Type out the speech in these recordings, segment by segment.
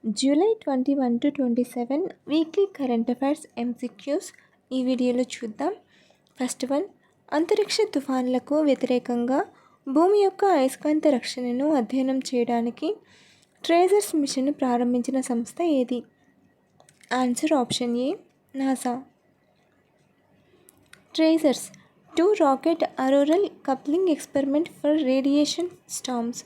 July 21 to 27 weekly current affairs MCQs ఈ వీడియోలో చూద్దాం. ఫస్ట్ వన్, అంతరిక్ష తుఫాన్లకు వ్యతిరేకంగా భూమి యొక్క అయస్కాంత రక్షణను అధ్యయనం చేయడానికి ట్రేజర్స్ మిషన్ను ప్రారంభించిన సంస్థ ఏది? Answer option A, NASA. Tracers 2 rocket auroral coupling experiment for radiation storms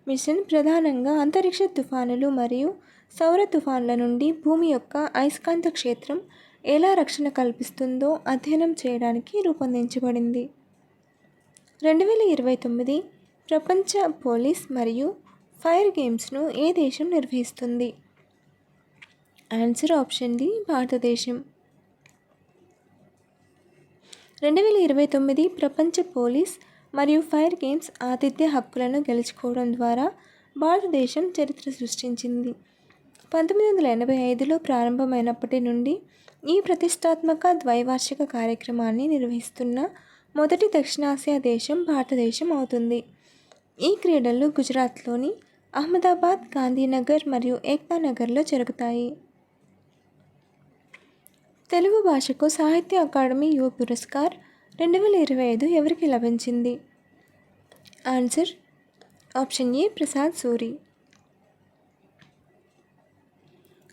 mission ప్రధానంగా అంతరిక్ష తుఫానులు మరియు సౌర తుఫాన్ల నుండి భూమి యొక్క అయస్కాంత క్షేత్రం ఎలా రక్షణ కల్పిస్తుందో అధ్యయనం చేయడానికి రూపొందించబడింది. 2029 ప్రపంచ పోలీస్ మరియు ఫైర్ గేమ్స్ను ఏ దేశం నిర్వహిస్తుంది? ఆన్సర్ ఆప్షన్ డి, భారతదేశం. 2029 ప్రపంచ పోలీస్ మరియు ఫైర్ గేమ్స్ ఆతిథ్య హక్కులను గెలుచుకోవడం ద్వారా భారతదేశం చరిత్ర సృష్టించింది. 1985లో ప్రారంభమైనప్పటి నుండి ఈ ప్రతిష్టాత్మక ద్వైవార్షిక కార్యక్రమాన్ని నిర్వహిస్తున్న మొదటి దక్షిణాసియా దేశం భారతదేశం అవుతుంది. ఈ క్రీడలు గుజరాత్లోని అహ్మదాబాద్, గాంధీనగర్ మరియు ఏక్తా నగర్లో జరుగుతాయి. తెలుగు భాషకు సాహిత్య అకాడమీ యువ పురస్కార్ 2025 ఎవరికి లభించింది? Answer option A, Prasad Suri.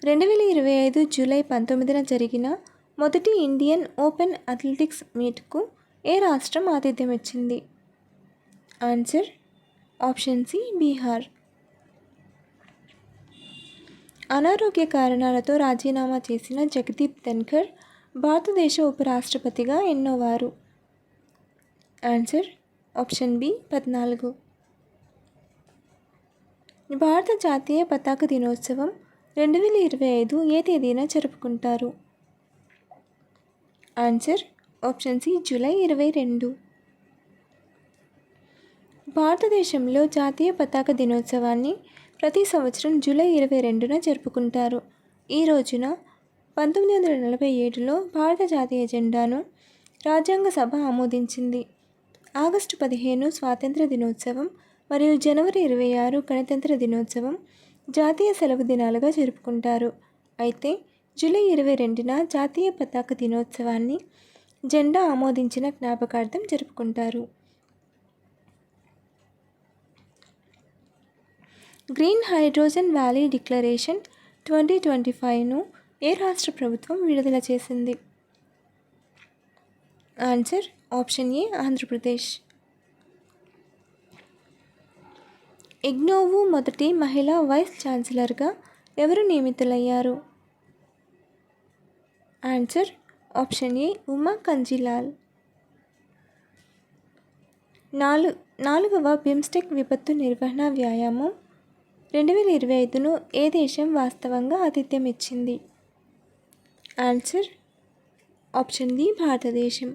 2025 July 19న జరిగిన మొదటి ఇండియన్ ఓపెన్ అథ్లెటిక్స్ మీట్కు ఏ రాష్ట్రం ఆతిథ్యం ఇచ్చింది? Answer option C, Bihar. అనారోగ్య కారణాలతో రాజీనామా చేసిన జగదీప్ ధన్ఖర్ భారతదేశ ఉపరాష్ట్రపతిగా ఎన్నోవారు? Answer option B, 14. భారత జాతీయ పతాక దినోత్సవం 2025 ఏ తేదీన జరుపుకుంటారు? Answer option C, July 22. భారతదేశంలో జాతీయ పతాక దినోత్సవాన్ని ప్రతి సంవత్సరం జూలై 22న జరుపుకుంటారు. ఈ రోజున 1947లో భారత జాతీయ జెండాను రాజ్యాంగ సభ ఆమోదించింది. ఆగస్టు 15 స్వాతంత్ర దినోత్సవం మరియు జనవరి 26 గణతంత్ర దినోత్సవం జాతీయ సెలవు దినాలుగా జరుపుకుంటారు. అయితే జూలై 22న జాతీయ పతాక దినోత్సవాన్ని జెండా ఆమోదించిన జ్ఞాపకార్థం జరుపుకుంటారు. గ్రీన్ హైడ్రోజన్ వ్యాలీ డిక్లరేషన్ 2025ను ఏ రాష్ట్ర ప్రభుత్వం విడుదల చేసింది? Answer option A, Andhra Pradesh. IGNOU మొదటి మహిళా వైస్ ఛాన్సలర్గా ఎవరు నియమితులయ్యారు? Answer option A, Uma Kanjilal. 4వ బిమ్స్టెక్ విపత్తు నిర్వహణ వ్యాయామం 2025ను ఏ దేశం వాస్తవంగా ఆతిథ్యం ఇచ్చింది? ఆన్సర్ ఆప్షన్ డి, భారతదేశం.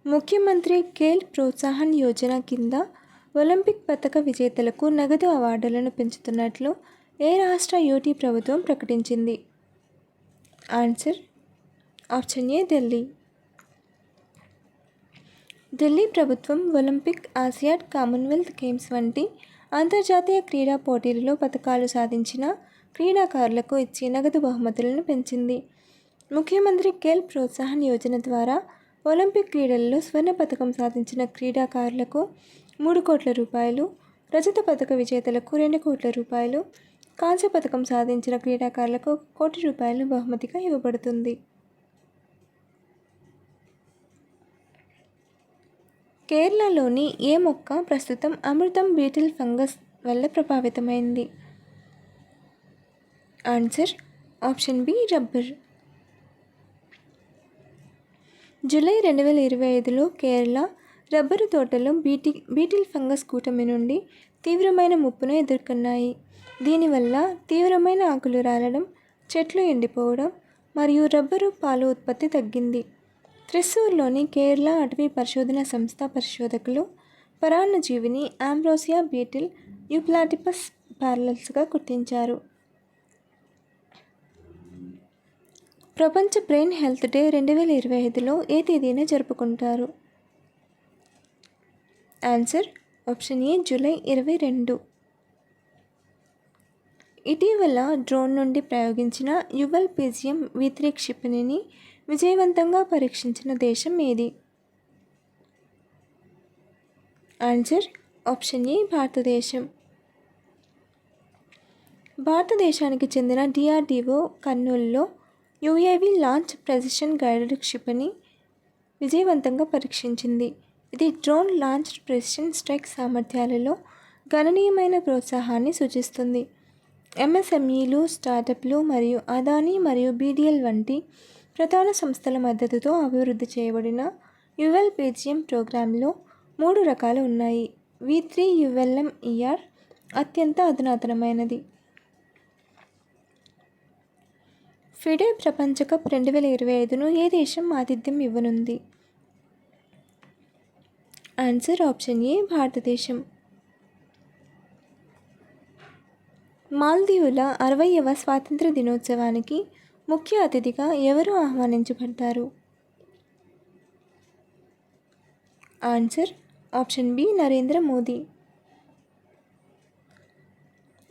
ముఖ్యమంత్రి ఖేల్ ప్రోత్సాహన్ యోజన కింద ఒలింపిక్ పతక విజేతలకు నగదు అవార్డులను పెంచుతున్నట్లు ఏ రాష్ట్ర యూటీ ప్రభుత్వం ప్రకటించింది? ఆన్సర్ ఆప్షన్ ఏ, ఢిల్లీ. ఢిల్లీ ప్రభుత్వం ఒలింపిక్, ఆసియాడ్, కామన్వెల్త్ గేమ్స్ వంటి అంతర్జాతీయ క్రీడా పోటీలలో పతకాలు సాధించిన క్రీడాకారులకు ఇచ్చే నగదు బహుమతులను పెంచింది. ముఖ్యమంత్రి ఖేల్ ప్రోత్సాహన్ యోజన ద్వారా ఒలింపిక్ క్రీడలలో స్వర్ణ పతకం సాధించిన క్రీడాకారులకు 3 కోట్ల రూపాయలు, రజత పతక విజేతలకు 2 కోట్ల రూపాయలు, కాంస్య పతకం సాధించిన క్రీడాకారులకు 1 కోటి రూపాయలు బహుమతిగా ఇవ్వబడుతుంది. కేరళలోని ఏ మొక్క ప్రస్తుతం అమృతం బీటిల్ ఫంగస్ వల్ల ప్రభావితమైంది? Answer option B, rubber. July 2025లో కేరళ రబ్బరు తోటలు బీటిల్ ఫంగస్ కూటమి నుండి తీవ్రమైన ముప్పును ఎదుర్కొన్నాయి. దీనివల్ల తీవ్రమైన ఆకులు రాలడం, చెట్లు ఎండిపోవడం మరియు రబ్బరు పాలు ఉత్పత్తి తగ్గింది. త్రిస్సూర్లోని కేరళ అటవీ పరిశోధన సంస్థ పరిశోధకులు పరాన్నజీవిని ఆంబ్రోసియా బీటిల్ యూప్లాటిపస్ పారలల్స్గా గుర్తించారు. ప్రపంచ బ్రెయిన్ హెల్త్ డే 2025లో ఏ తేదీన జరుపుకుంటారు? ఆన్సర్ ఆప్షన్ ఏ, జూలై 22. ఇటీవల డ్రోన్ నుండి ప్రయోగించిన యువల్ పిజిఎం V3 క్షిపణిని విజయవంతంగా పరీక్షించిన దేశం ఏది? ఆన్సర్ ఆప్షన్ ఏ భారతదేశం. భారతదేశానికి చెందిన DRDO కర్నూలులో UAV లాంచ్ ప్రెసిషన్ గైడెడ్ క్షిపణి విజయవంతంగా పరీక్షించింది. ఇది డ్రోన్ లాంచ్ ప్రెసిషన్ స్ట్రైక్ సామర్థ్యాలలో గణనీయమైన ప్రోత్సాహాన్ని సూచిస్తుంది. MSMEలు, స్టార్టప్లు మరియు అదానీ మరియు BDL వంటి ప్రధాన సంస్థల మద్దతుతో అభివృద్ధి చేయబడిన యువల్ పిజిఎం ప్రోగ్రాంలో 3 రకాలు ఉన్నాయి. V3 ULM-ER అత్యంత అధునాతనమైనది. ఫిడే ప్రపంచ కప్ 2025ను ఏ దేశం ఆతిథ్యం ఇవ్వనుంది? ఆన్సర్ ఆప్షన్ ఏ భారతదేశం. మాల్దీవుల 60వ స్వాతంత్ర దినోత్సవానికి ముఖ్య అతిథిగా ఎవరు ఆహ్వానించబడ్డారు? Answer option B Narendra Modi.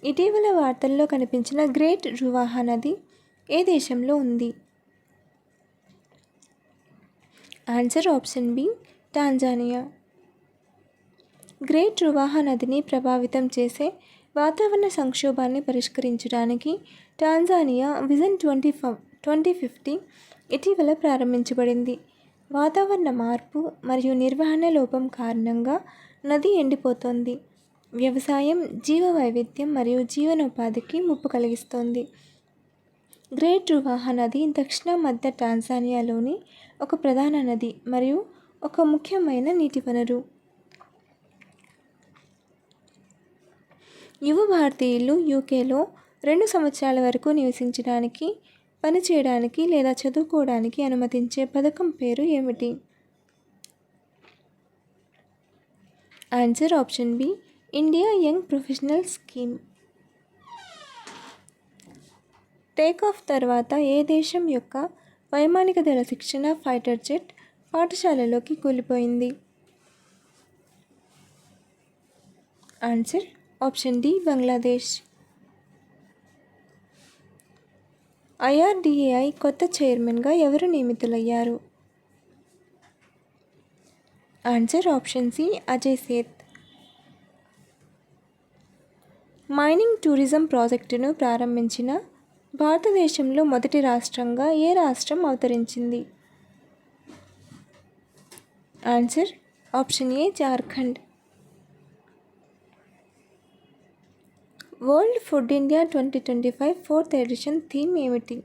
ఇటీవల వార్తల్లో కనిపించిన గ్రేట్ రువాహా నది ఏ దేశంలో ఉంది? Answer option B Tanzania. Great Ruaha నదిని ప్రభావితం చేసే వాతావరణ సంక్షోభాన్ని పరిష్కరించడానికి టాంజానియా విజన్ 2050 ఇటీవల ప్రారంభించబడింది. వాతావరణ మార్పు మరియు నిర్వహణ లోపం కారణంగా నది ఎండిపోతోంది. వ్యవసాయం, జీవ వైవిధ్యం మరియు జీవనోపాధికి ముప్పు కలిగిస్తోంది. గ్రేట్ రువాహా నది దక్షిణ మధ్య టాంజానియాలోని ఒక ప్రధాన నది మరియు ఒక ముఖ్యమైన నీటి వనరు. యువ భారతీయులు UKలో 2 సంవత్సరాల వరకు నివసించడానికి, పనిచేయడానికి లేదా చదువుకోవడానికి అనుమతించే పథకం పేరు ఏమిటి? Answer option B India young professional scheme. Takeoff తర్వాత ఏ దేశం యొక్క వైమానిక దళ శిక్షణ ఫైటర్ జెట్ పాఠశాలలోకి కూలిపోయింది? Answer option D Bangladesh. IRDAI కొత్త చైర్మన్గా ఎవరు నియమితులయ్యారు? Answer option C Ajay Seth. Mining tourism ప్రాజెక్టును ప్రారంభించిన భారతదేశంలో మొదటి రాష్ట్రంగా ఏ రాష్ట్రం అవతరించింది? Answer option A Jharkhand. World food India 2025 4th edition theme ఏమిటి?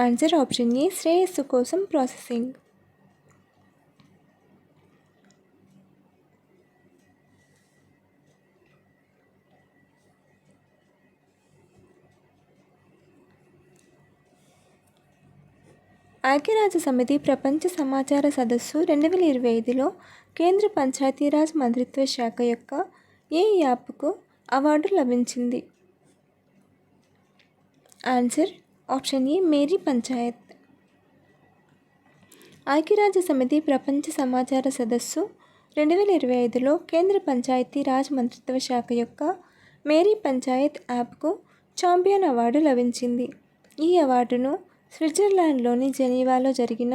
ఆన్సర్ ఆప్షన్ ఏ శ్రేయస్సు కోసం ప్రాసెసింగ్. ఐక్యరాజ్య సమితి ప్రపంచ సమాచార సదస్సు 2025లో కేంద్ర పంచాయతీరాజ్ మంత్రిత్వ శాఖ యొక్క ఏ యాప్కు అవార్డు లభించింది? Answer option A Meri Panchayat. ఐక్యరాజ్య సమితి ప్రపంచ సమాచార సదస్సు 2025లో కేంద్ర పంచాయతీరాజ్ మంత్రిత్వ శాఖ యొక్క మేరీ పంచాయత్ యాప్కు ఛాంపియన్ అవార్డు లభించింది. ఈ అవార్డును స్విట్జర్లాండ్లోని జెనీవాలో జరిగిన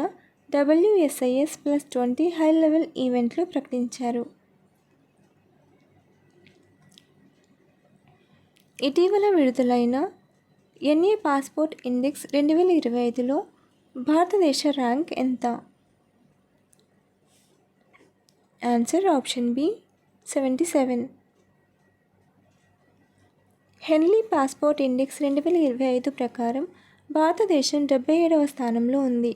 WSIS+20 హై లెవెల్ ఈవెంట్లో ప్రకటించారు. ఇటీవల విడుదలైన NA పాస్పోర్ట్ ఇండెక్స్ 2025లో భారతదేశ ర్యాంక్ ఎంత? Answer option B 77. Henley passport index 2025 ప్రకారం భారతదేశం 77వ స్థానంలో ఉంది.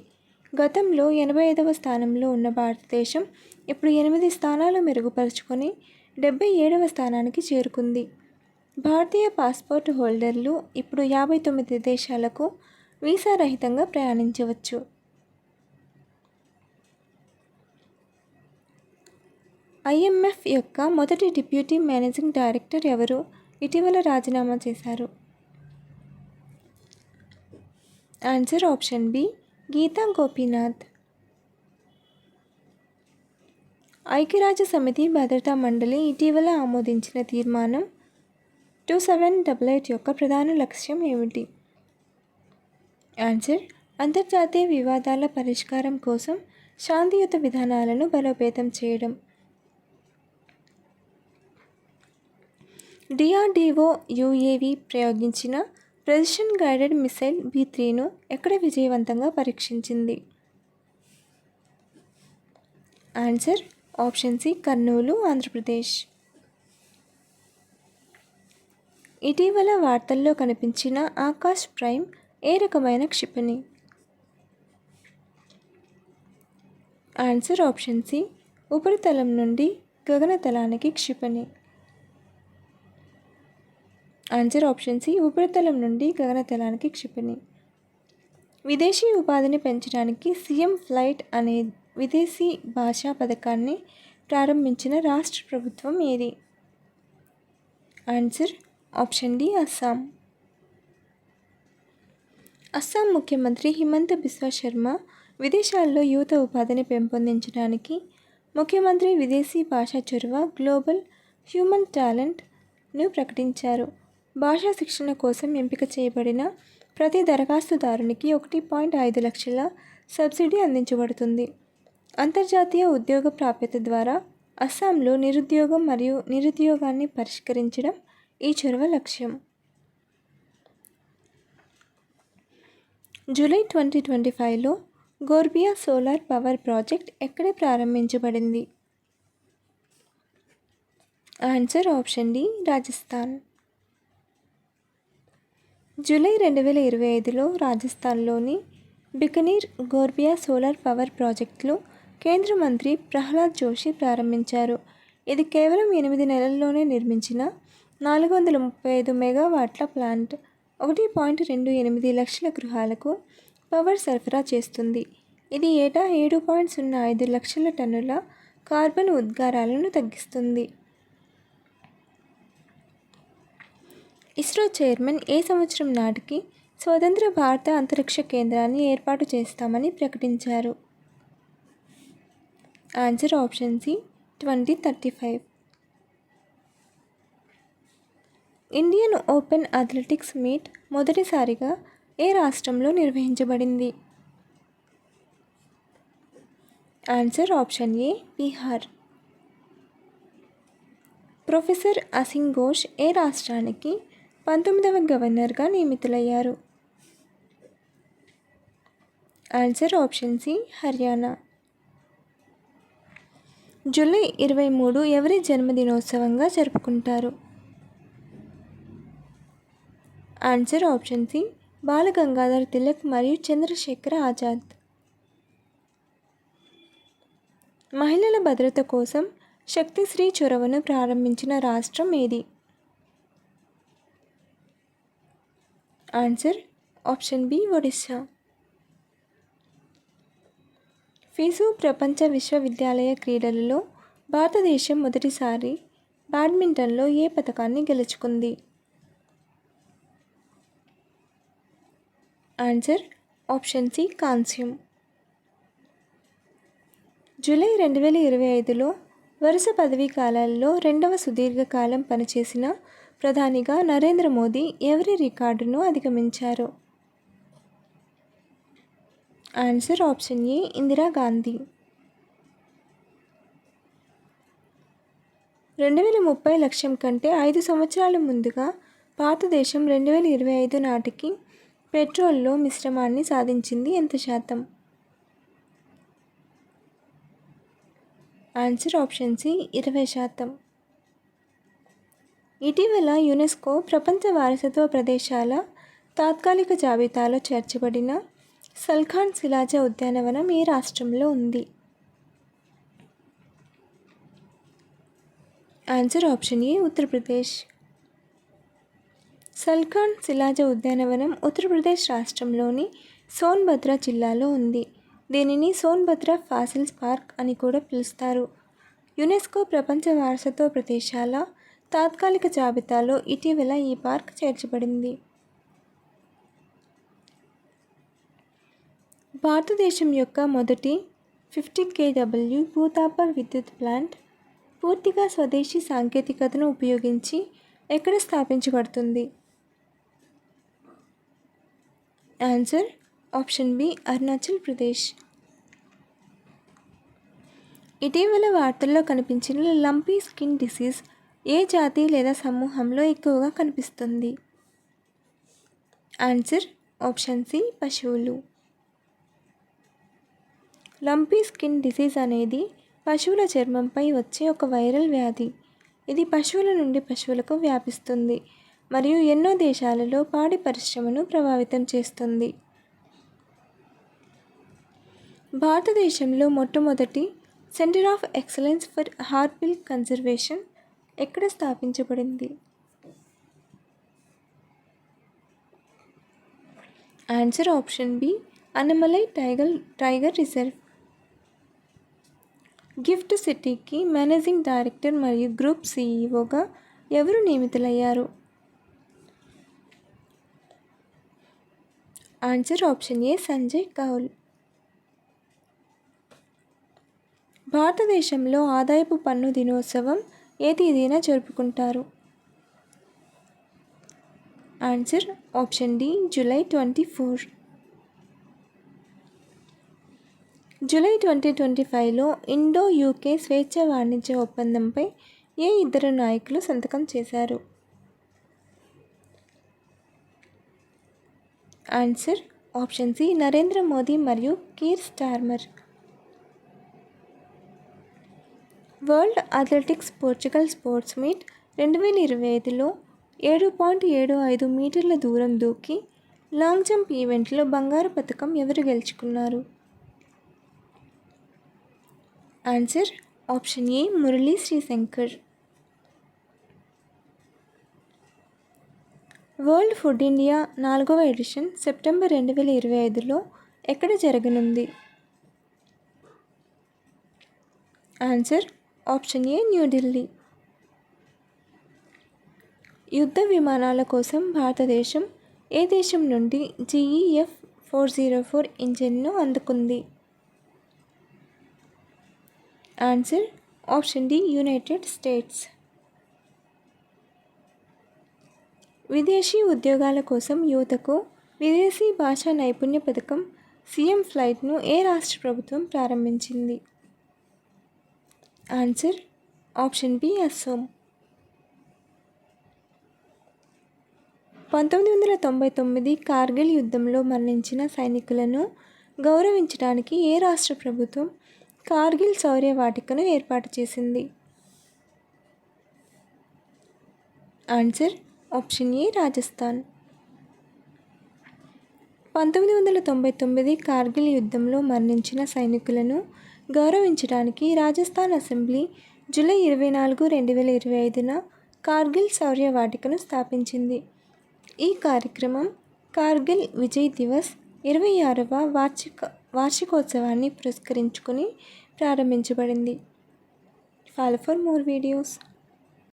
గతంలో 85వ స్థానంలో ఉన్న భారతదేశం ఇప్పుడు 8 స్థానాలు మెరుగుపరుచుకొని 77వ స్థానానికి చేరుకుంది. భారతీయ పాస్పోర్ట్ హోల్డర్లు ఇప్పుడు 59 దేశాలకు వీసా రహితంగా ప్రయాణించవచ్చు. IMF యొక్క మొదటి డిప్యూటీ మేనేజింగ్ డైరెక్టర్ ఎవరు ఇటీవల రాజీనామా చేశారు? Answer option B Gita Gopinath. ఐక్యరాజ్య సమితి భద్రతా మండలి ఇటీవల ఆమోదించిన తీర్మానం 2788 యొక్క ప్రధాన లక్ష్యం ఏమిటి? ఆన్సర్: అంతర్జాతీయ వివాదాల పరిష్కారం కోసం శాంతియుత విధానాలను బలోపేతం చేయడం. DRDO UAV ప్రయోగించిన ప్రెసిషన్ గైడెడ్ మిసైల్ B3ను ఎక్కడ విజయవంతంగా పరీక్షించింది? Answer: option C, Kurnool, Andhra Pradesh. ఇటీవల వార్తల్లో కనిపించిన ఆకాశ్ ప్రైమ్ ఏ రకమైన క్షిపణి? ఆన్సర్: ఆప్షన్ సి, ఉపరితలం నుండి గగనతలానికి క్షిపణి. ఆన్సర్: ఆప్షన్ సి, ఉపరితలం నుండి గగనతలానికి క్షిపణి. విదేశీ ఉపాధిని పెంచడానికి సీఎం ఫ్లైట్ అనే విదేశీ భాషా పథకాన్ని ప్రారంభించిన రాష్ట్ర ప్రభుత్వం ఏది? Answer: option D, Assam. Assam ముఖ్యమంత్రి హిమంత బిశ్వ శర్మ విదేశాల్లో యువత ఉపాధిని పెంపొందించడానికి ముఖ్యమంత్రి విదేశీ భాషా చొరవ గ్లోబల్ హ్యూమన్ టాలెంట్ను ప్రకటించారు. భాషా శిక్షణ కోసం ఎంపిక చేయబడిన ప్రతి దరఖాస్తుదారునికి 1.5 లక్షల సబ్సిడీ అందించబడుతుంది. అంతర్జాతీయ ఉద్యోగ ప్రాప్యత ద్వారా అస్సాంలో నిరుద్యోగం మరియు నిరుద్యోగాన్ని పరిష్కరించడం ఈ చొరవ లక్ష్యం. జూలై 2025లో గోర్బియా సోలార్ పవర్ ప్రాజెక్ట్ ఎక్కడ ప్రారంభించబడింది? Answer: option D, Rajasthan. July 2025లో రాజస్థాన్లోని బికనీర్ గోర్బియా సోలార్ పవర్ ప్రాజెక్టును కేంద్ర మంత్రి ప్రహ్లాద్ జోషి ప్రారంభించారు. ఇది కేవలం 8 నెలల్లోనే నిర్మించిన 435 మెగావాట్ల ప్లాంట్ 1.28 లక్షల గృహాలకు పవర్ సరఫరా చేస్తుంది. ఇది ఏటా 7.05 లక్షల టన్నుల కార్బన్ ఉద్గారాలను తగ్గిస్తుంది. ఇస్రో చైర్మన్ ఏ సంవత్సరం నాటికి స్వతంత్ర భారత అంతరిక్ష కేంద్రాన్ని ఏర్పాటు చేస్తామని ప్రకటించారు? Answer: option C, 2035. Indian open athletics meet మొదటిసారిగా ఏ రాష్ట్రంలో నిర్వహించబడింది? Answer: option A, Bihar. Professor Asim Ghosh ఏ రాష్ట్రానికి 19వ గవర్నర్గా నియమితులయ్యారు? Answer: option C, Haryana. July 23 ఎవరి జన్మదినోత్సవంగా జరుపుకుంటారు? Answer: option C, Bal Gangadhar Tilak మరియు చంద్రశేఖర్ ఆజాద్. మహిళల భద్రత కోసం శక్తిశ్రీ చొరవను ప్రారంభించిన రాష్ట్రం ఏది? Answer: option B, Odisha. FISU ప్రపంచ విశ్వవిద్యాలయ క్రీడలలో భారతదేశం మొదటిసారి బ్యాడ్మింటన్లో ఏ పతకాన్ని గెలుచుకుంది? ఆన్సర్: ఆప్షన్ సి, కాంస్యం. జూలై 2025లో వరుస పదవీ కాలాల్లో రెండవ సుదీర్ఘకాలం పనిచేసిన ప్రధానిగా నరేంద్ర మోదీ ఎవరి రికార్డును అధిగమించారు? Answer: option A, Indira Gandhi. 2030 లక్ష్యం కంటే 5 సంవత్సరాల ముందుగా భారతదేశం 2025 నాటికి పెట్రోల్లో మిశ్రమాన్ని సాధించింది ఎంత శాతం? Answer: option C, 20%. ఇటీవల యునెస్కో ప్రపంచ వారసత్వ ప్రదేశాల తాత్కాలిక జాబితాలో చేర్చబడిన సల్ఖాన్ శిలాజ ఉద్యానవనం ఏ రాష్ట్రంలో ఉంది? Answer: option A, Uttar Pradesh. Salkhan శిలాజ ఉద్యానవనం ఉత్తరప్రదేశ్ రాష్ట్రంలోని సోన్భద్ర జిల్లాలో ఉంది. దీనిని సోన్భద్ర ఫాసిల్స్ పార్క్ అని కూడా పిలుస్తారు. యునెస్కో ప్రపంచ వారసత్వ ప్రదేశాల తాత్కాలిక జాబితాలో ఇటీవల ఈ పార్క్ చేర్చబడింది. భారతదేశం యొక్క మొదటి 50 kW భూతాప విద్యుత్ ప్లాంట్ పూర్తిగా స్వదేశీ సాంకేతికతను ఉపయోగించి ఎక్కడ స్థాపించబడుతుంది? Answer option B Arunachal Pradesh. ఇటీవల వార్తల్లో కనిపించిన లంపీ స్కిన్ డిసీజ్ ఏ జాతి లేదా సమూహంలో ఎక్కువగా కనిపిస్తుంది? ఆన్సర్ ఆప్షన్ సి పశువులు. లంపీ స్కిన్ డిసీజ్ అనేది పశువుల చర్మంపై వచ్చే ఒక వైరల్ వ్యాధి. ఇది పశువుల నుండి పశువులకు వ్యాపిస్తుంది మరియు ఎన్నో దేశాలలో పాడి పరిశ్రమను ప్రభావితం చేస్తుంది. భారతదేశంలో మొట్టమొదటి centre of excellence for hornbill conservation ఎక్కడ స్థాపించబడింది? Answer option B Annamalai tiger reserve. Gift సిటీకి మేనేజింగ్ డైరెక్టర్ మరియు గ్రూప్ సిఇఓగా ఎవరు నియమితులయ్యారు? Answer option A Sanjay Kaul. భారతదేశంలో ఆదాయపు పన్ను దినోత్సవం ఏ తేదీన జరుపుకుంటారు? Answer option D July 24. July 2025లో ఇండో యూకే స్వేచ్ఛ వాణిజ్య ఒప్పందంపై ఏ ఇద్దరు నాయకులు సంతకం చేశారు? Answer option C Narendra Modi మరియు Keir Starmer. World athletics Portugal sports meet 2025లో 7.75 మీటర్ల దూరం దూకి లాంగ్ జంప్ ఈవెంట్లో బంగారు పతకం ఎవరు గెలుచుకున్నారు? ఆన్సర్ ఆప్షన్ ఏ Murali Sreeshankar. World food India 4వ ఎడిషన్ సెప్టెంబర్ 2025లో ఎక్కడ జరగనుంది? ఆన్సర్ ఆప్షన్ ఏ న్యూఢిల్లీ. యుద్ధ విమానాల కోసం భారతదేశం ఏ దేశం నుండి GEF 404 ఇంజిన్ను అందుకుంది? Answer option D United States. విదేశీ ఉద్యోగాల కోసం యువతకు విదేశీ భాషా నైపుణ్య పథకం సీఎం ఫ్లైట్ను ఏ రాష్ట్ర ప్రభుత్వం ప్రారంభించింది? Answer option B Assam. 1999 Kargil యుద్ధంలో మరణించిన సైనికులను గౌరవించడానికి ఏ రాష్ట్ర ప్రభుత్వం కార్గిల్ శౌర్య వాటికను ఏర్పాటు చేసింది? ఆన్సర్ ఆప్షన్ ఏ రాజస్థాన్. 1999 కార్గిల్ యుద్ధంలో మరణించిన సైనికులను గౌరవించడానికి రాజస్థాన్ అసెంబ్లీ జూలై 24, 2025న కార్గిల్ శౌర్య వాటికను స్థాపించింది. ఈ కార్యక్రమం కార్గిల్ విజయ్ దివస్ 26వ వార్షికోత్సవాన్ని పురస్కరించుకుని ప్రారంభించబడింది. Follow for more videos.